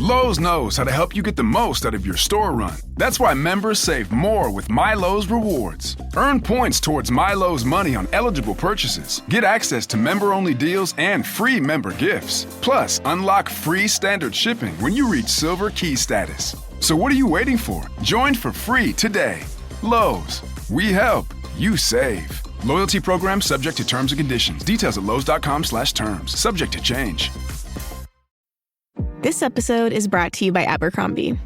Lowe's knows how to help you get the most out of your store run. That's why members save more with My Lowe's Rewards. Earn points towards My Lowe's money on eligible purchases. Get access to member-only deals and free member gifts. Plus, unlock free standard shipping when you reach Silver Key status. So what are you waiting for? Join for free today. Lowe's. We help. You save. Loyalty program subject to terms and conditions. Details at lowes.com/terms. Subject to change. This episode is brought to you by Abercrombie.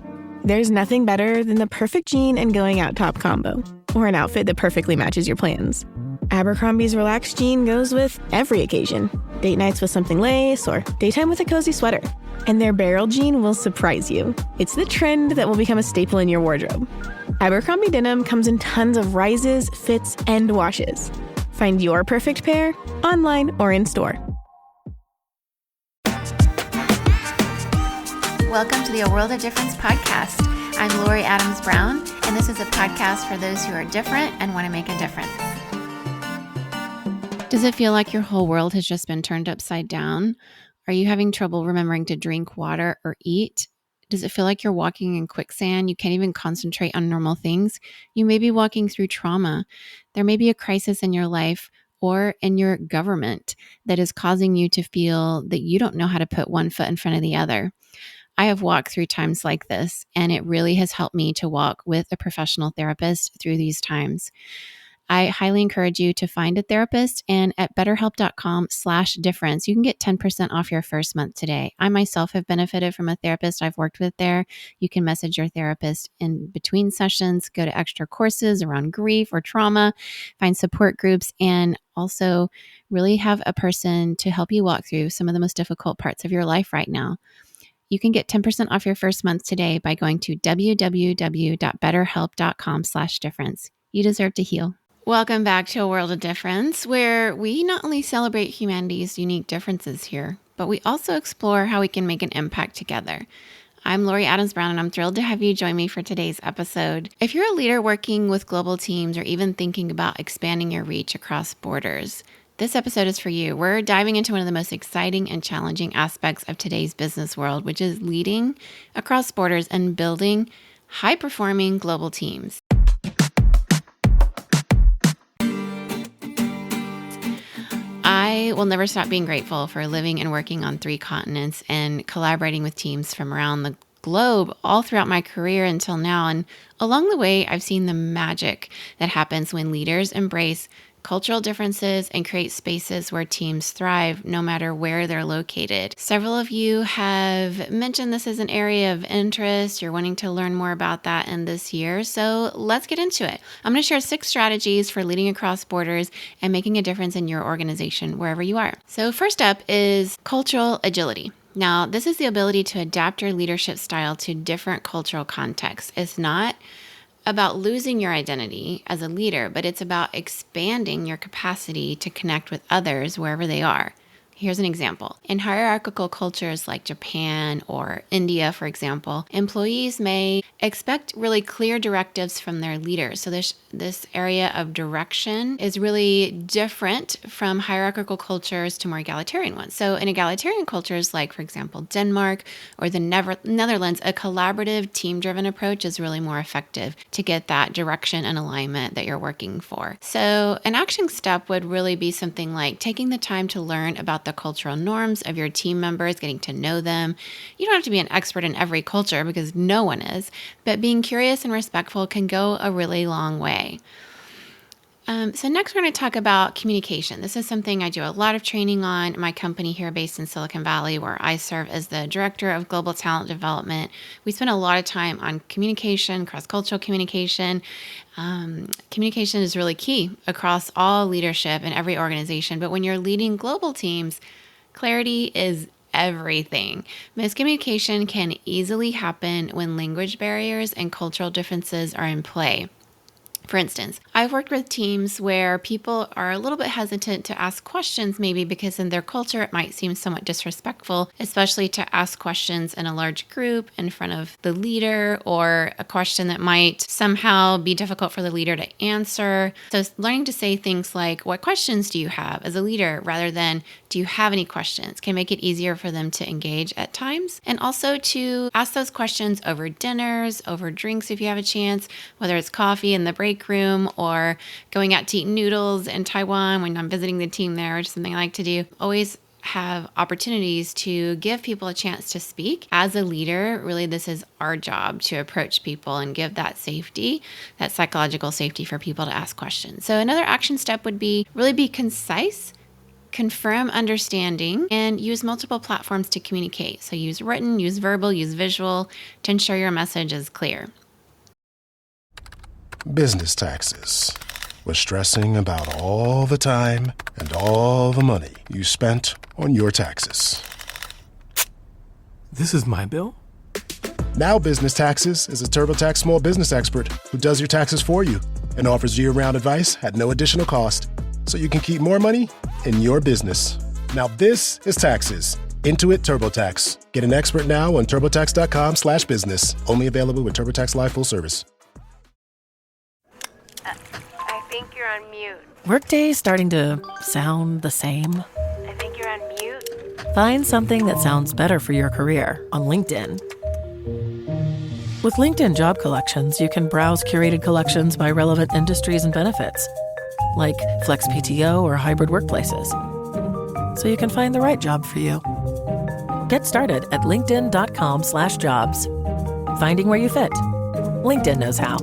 There's nothing better than the perfect jean and going out top combo, or an outfit that perfectly matches your plans. Abercrombie's relaxed jean goes with every occasion. Date nights with something lace, or daytime with a cozy sweater. And their barrel jean will surprise you. It's the trend that will become a staple in your wardrobe. Abercrombie denim comes in tons of rises, fits, and washes. Find your perfect pair online or in store. Welcome to the A World of Difference podcast. I'm Lori Adams Brown, and this is a podcast for those who are different and want to make a difference. Does it feel like your whole world has just been turned upside down? Are you having trouble remembering to drink water or eat? Does it feel like you're walking in quicksand? You can't even concentrate on normal things? You may be walking through trauma. There may be a crisis in your life or in your government that is causing you to feel that you don't know how to put one foot in front of the other. I have walked through times like this, and it really has helped me to walk with a professional therapist through these times. I highly encourage you to find a therapist, and at betterhelp.com/difference, you can get 10% off your first month today. I myself have benefited from a therapist I've worked with there. You can message your therapist in between sessions, go to extra courses around grief or trauma, find support groups, and also really have a person to help you walk through some of the most difficult parts of your life right now. You can get 10% off your first month today by going to www.betterhelp.com/difference. You deserve to heal. Welcome back to A World of Difference, where we not only celebrate humanity's unique differences here, but we also explore how we can make an impact together. I'm Lori Adams Brown, and I'm thrilled to have you join me for today's episode. If you're a leader working with global teams or even thinking about expanding your reach across borders, this episode is for you. We're diving into one of the most exciting and challenging aspects of today's business world, which is leading across borders and building high-performing global teams. I will never stop being grateful for living and working on 3 continents and collaborating with teams from around the globe all throughout my career until now. And along the way, I've seen the magic that happens when leaders embrace cultural differences and create spaces where teams thrive no matter where they're located. Several of you have mentioned this as an area of interest. You're wanting to learn more about that in this year. So let's get into it. I'm going to share 6 strategies for leading across borders and making a difference in your organization wherever you are. So first up is cultural agility. Now, this is the ability to adapt your leadership style to different cultural contexts. It's not about losing your identity as a leader, but it's about expanding your capacity to connect with others wherever they are. Here's an example. In hierarchical cultures like Japan or India, for example, employees may expect really clear directives from their leaders. So this area of direction is really different from hierarchical cultures to more egalitarian ones. So in egalitarian cultures like, for example, Denmark or the Netherlands, a collaborative, team-driven approach is really more effective to get that direction and alignment that you're working for. So an action step would really be something like taking the time to learn about the cultural norms of your team members, getting to know them. You don't have to be an expert in every culture because no one is, but being curious and respectful can go a really long way. So next we're going to talk about communication. This is something I do a lot of training on in my company here based in Silicon Valley, where I serve as the Director of Global Talent Development. We spend a lot of time on communication, cross-cultural communication. Communication is really key across all leadership in every organization. But when you're leading global teams, clarity is everything. Miscommunication can easily happen when language barriers and cultural differences are in play. For instance, I've worked with teams where people are a little bit hesitant to ask questions, maybe because in their culture it might seem somewhat disrespectful, especially to ask questions in a large group in front of the leader, or a question that might somehow be difficult for the leader to answer. So learning to say things like, what questions do you have as a leader, rather than do you have any questions, can make it easier for them to engage at times. And also to ask those questions over dinners, over drinks if you have a chance, whether it's coffee in the break room or going out to eat noodles in Taiwan when I'm visiting the team there, which is something I like to do. Always have opportunities to give people a chance to speak. As a leader, really, this is our job to approach people and give that safety, that psychological safety for people to ask questions. So another action step would be really be concise, confirm understanding, and use multiple platforms to communicate. So use written, use verbal, use visual to ensure your message is clear. Business taxes. We're stressing about all the time and all the money you spent on your taxes. This is my bill? Now Business Taxes is a TurboTax small business expert who does your taxes for you and offers year-round advice at no additional cost, so you can keep more money in your business. Now this is taxes. Intuit TurboTax. Get an expert now on turbotax.com/business. Only available with TurboTax Live full service. I think you're on mute. Workday starting to sound the same? I think you're on mute. Find something that sounds better for your career on LinkedIn. With LinkedIn Job Collections, you can browse curated collections by relevant industries and benefits, like flex PTO or hybrid workplaces, so you can find the right job for you. Get started at linkedin.com/jobs. Finding where you fit. LinkedIn knows how.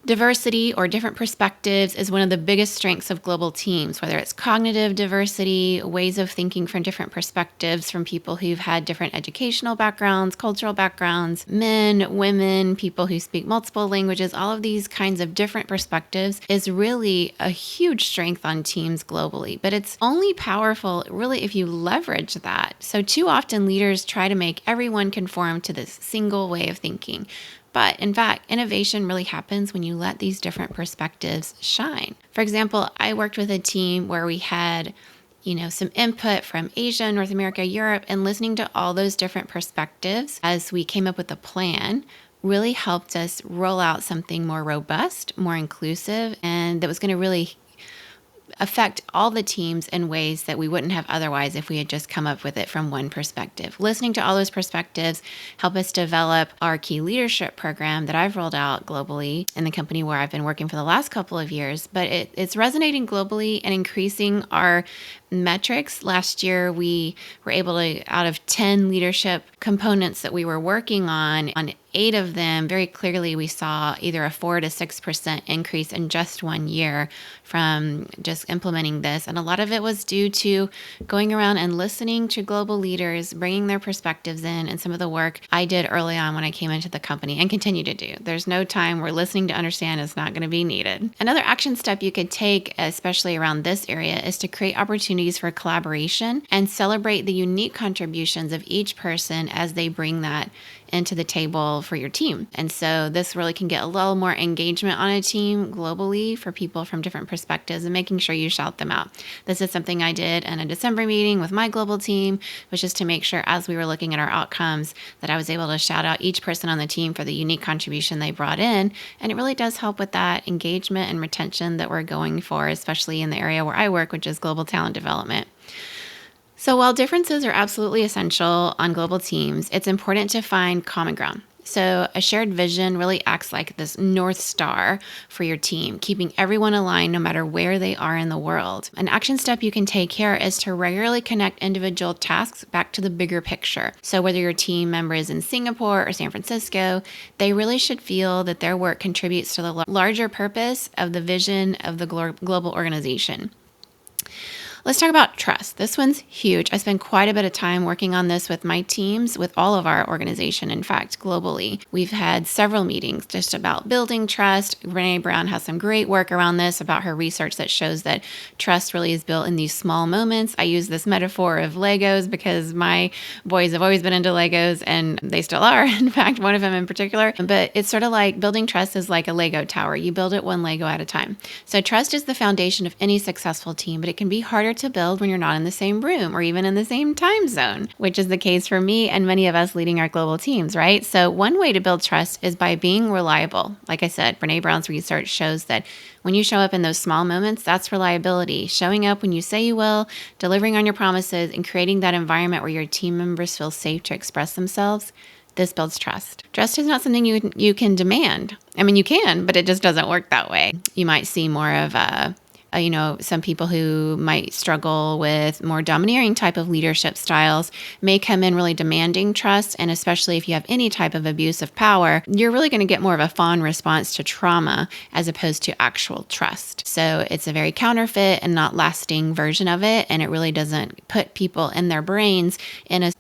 Diversity or different perspectives is one of the biggest strengths of global teams, whether it's cognitive diversity, ways of thinking from different perspectives from people who've had different educational backgrounds, cultural backgrounds, men, women, people who speak multiple languages. All of these kinds of different perspectives is really a huge strength on teams globally, but it's only powerful really if you leverage that. So too often leaders try to make everyone conform to this single way of thinking. But in fact, innovation really happens when you let these different perspectives shine. For example, I worked with a team where we had, some input from Asia, North America, Europe, and listening to all those different perspectives as we came up with a plan really helped us roll out something more robust, more inclusive, and that was going to really affect all the teams in ways that we wouldn't have otherwise if we had just come up with it from one perspective. Listening to all those perspectives help us develop our key leadership program that I've rolled out globally in the company where I've been working for the last couple of years, but it's resonating globally and increasing our metrics. Last year, we were able to, out of 10 leadership components that we were working on 8 of them, very clearly we saw either a 4 to 6% increase in just 1 year from just implementing this. And a lot of it was due to going around and listening to global leaders, bringing their perspectives in, and some of the work I did early on when I came into the company and continue to do. There's no time where listening to understand is not going to be needed. Another action step you could take, especially around this area, is to create opportunities for collaboration and celebrate the unique contributions of each person as they bring that into the table for your team. And so this really can get a little more engagement on a team globally for people from different perspectives and making sure you shout them out. This is something I did in a December meeting with my global team, which is to make sure as we were looking at our outcomes that I was able to shout out each person on the team for the unique contribution they brought in. And it really does help with that engagement and retention that we're going for, especially in the area where I work, which is global talent development. So while differences are absolutely essential on global teams, it's important to find common ground. So a shared vision really acts like this North Star for your team, keeping everyone aligned no matter where they are in the world. An action step you can take here is to regularly connect individual tasks back to the bigger picture. So whether your team member is in Singapore or San Francisco, they really should feel that their work contributes to the larger purpose of the vision of the global organization. Let's talk about trust. This one's huge. I spend quite a bit of time working on this with my teams, with all of our organization. In fact, globally, we've had several meetings just about building trust. Brene Brown has some great work around this about her research that shows that trust really is built in these small moments. I use this metaphor of Legos because my boys have always been into Legos and they still are. In fact, one of them in particular. But it's sort of like building trust is like a Lego tower. You build it one Lego at a time. So trust is the foundation of any successful team, but it can be harder to build when you're not in the same room or even in the same time zone, which is the case for me and many of us leading our global teams, right? So one way to build trust is by being reliable. Like I said, Brene Brown's research shows that when you show up in those small moments, that's reliability. Showing up when you say you will, delivering on your promises, and creating that environment where your team members feel safe to express themselves. This builds trust. Trust is not something you can demand. I mean, you can, but it just doesn't work that way. You might see more of some people who might struggle with more domineering type of leadership styles may come in really demanding trust. And especially if you have any type of abuse of power, you're really going to get more of a fawn response to trauma as opposed to actual trust. So it's a very counterfeit and not lasting version of it. And it really doesn't put people in their brains in a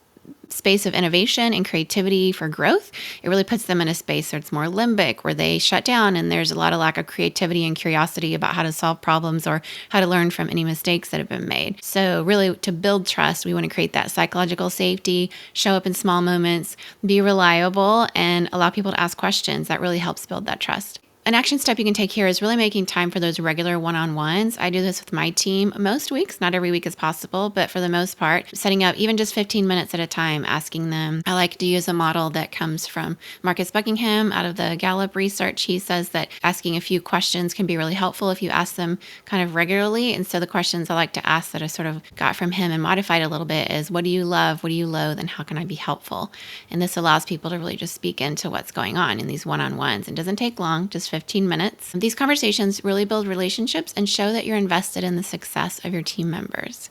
space of innovation and creativity for growth. It really puts them in a space where it's more limbic, where they shut down and there's a lot of lack of creativity and curiosity about how to solve problems or how to learn from any mistakes that have been made. So really, to build trust, we want to create that psychological safety, show up in small moments, be reliable, and allow people to ask questions. That really helps build that trust. An action step you can take here is really making time for those regular one-on-ones. I do this with my team most weeks, not every week is possible, but for the most part, setting up even just 15 minutes at a time, asking them. I like to use a model that comes from Marcus Buckingham out of the Gallup research. He says that asking a few questions can be really helpful if you ask them kind of regularly. And so the questions I like to ask that I sort of got from him and modified a little bit is, what do you love? What do you loathe? And how can I be helpful? And this allows people to really just speak into what's going on in these one-on-ones. It doesn't take long, just 15 minutes. These conversations really build relationships and show that you're invested in the success of your team members.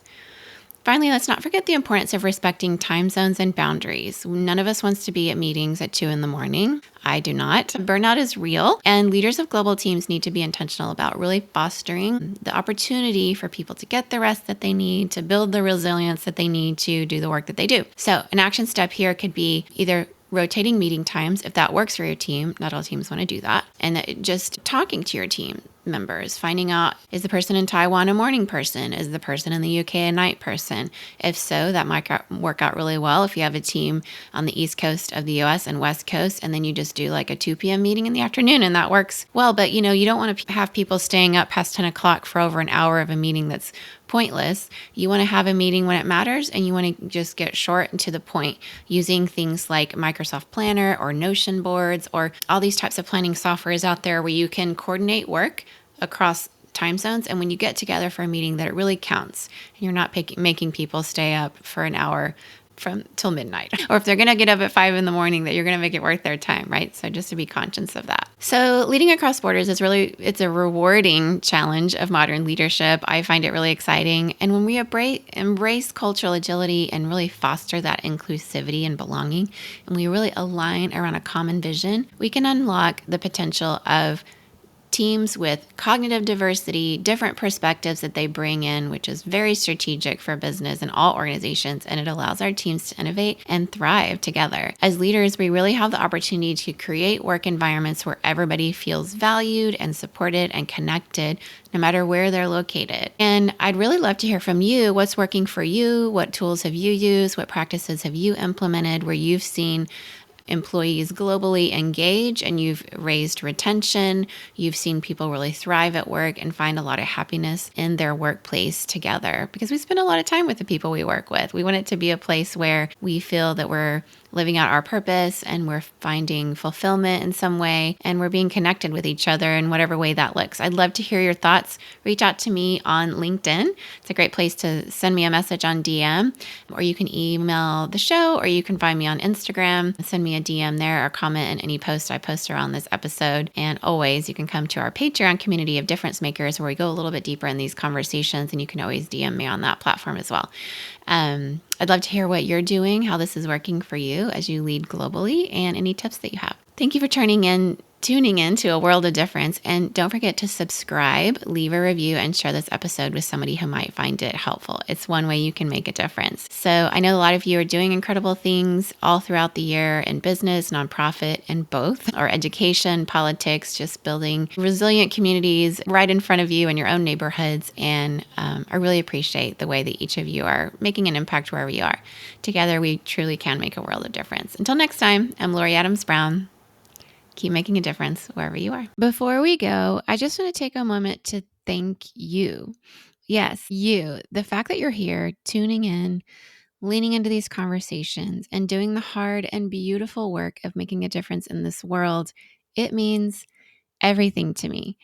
Finally, let's not forget the importance of respecting time zones and boundaries. None of us wants to be at meetings at 2 a.m. I do not. Burnout is real, and leaders of global teams need to be intentional about really fostering the opportunity for people to get the rest that they need, to build the resilience that they need to do the work that they do. So an action step here could be either rotating meeting times, if that works for your team. Not all teams want to do that. And just talking to your team members, finding out, is the person in Taiwan a morning person? Is the person in the UK a night person? If so, that might work out really well if you have a team on the East Coast of the US and West Coast, and then you just do like a 2 p.m. meeting in the afternoon, and that works well. But you don't want to have people staying up past 10 o'clock for over an hour of a meeting that's pointless. You want to have a meeting when it matters, and you want to just get short and to the point using things like Microsoft Planner or Notion boards or all these types of planning softwares out there where you can coordinate work across time zones. And when you get together for a meeting, that it really counts. And you're not making people stay up for an hour till midnight. Or if they're going to get up at 5 a.m, that you're going to make it worth their time, right? So just to be conscious of that. So leading across borders it's a rewarding challenge of modern leadership. I find it really exciting. And when we embrace cultural agility and really foster that inclusivity and belonging, and we really align around a common vision, we can unlock the potential of teams with cognitive diversity, different perspectives that they bring in, which is very strategic for business and all organizations, and it allows our teams to innovate and thrive together. As leaders, we really have the opportunity to create work environments where everybody feels valued and supported and connected, no matter where they're located. And I'd really love to hear from you. What's working for you? What tools have you used? What practices have you implemented where you've seen employees globally engage and you've raised retention, you've seen people really thrive at work and find a lot of happiness in their workplace together? Because we spend a lot of time with the people we work with. We want it to be a place where we feel that we're living out our purpose and we're finding fulfillment in some way and we're being connected with each other in whatever way that looks. I'd love to hear your thoughts. Reach out to me on LinkedIn. It's a great place to send me a message on DM, or you can email the show, or you can find me on Instagram. Send me a DM there or comment in any post I post around this episode. And always, you can come to our Patreon community of difference makers where we go a little bit deeper in these conversations, and you can always DM me on that platform as well. I'd love to hear what you're doing, how this is working for you as you lead globally, and any tips that you have. Thank you for tuning in tuning into A World of Difference. And don't forget to subscribe, leave a review, and share this episode with somebody who might find it helpful. It's one way you can make a difference. So I know a lot of you are doing incredible things all throughout the year in business, nonprofit, and both, or education, politics, just building resilient communities right in front of you in your own neighborhoods. And I really appreciate the way that each of you are making an impact wherever you are. Together, we truly can make a world of difference. Until next time, I'm Lori Adams Brown. Keep making a difference wherever you are. Before we go, I just want to take a moment to thank you. Yes, you. The fact that you're here, tuning in, leaning into these conversations, and doing the hard and beautiful work of making a difference in this world, it means everything to me.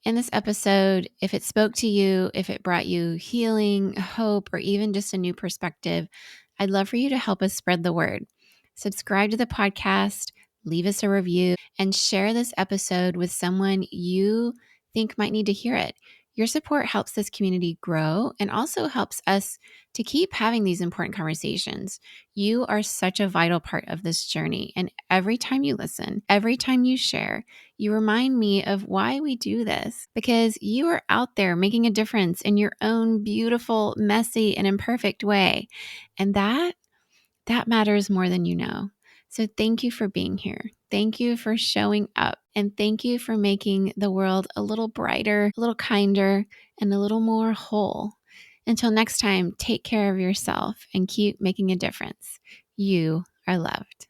In this episode, if it spoke to you, if it brought you healing, hope, or even just a new perspective, I'd love for you to help us spread the word. Subscribe to the podcast, leave us a review, and share this episode with someone you think might need to hear it. Your support helps this community grow and also helps us to keep having these important conversations. You are such a vital part of this journey. And every time you listen, every time you share, you remind me of why we do this, because you are out there making a difference in your own beautiful, messy, and imperfect way. And that matters more than you know. So thank you for being here. Thank you for showing up. And thank you for making the world a little brighter, a little kinder, and a little more whole. Until next time, take care of yourself and keep making a difference. You are loved.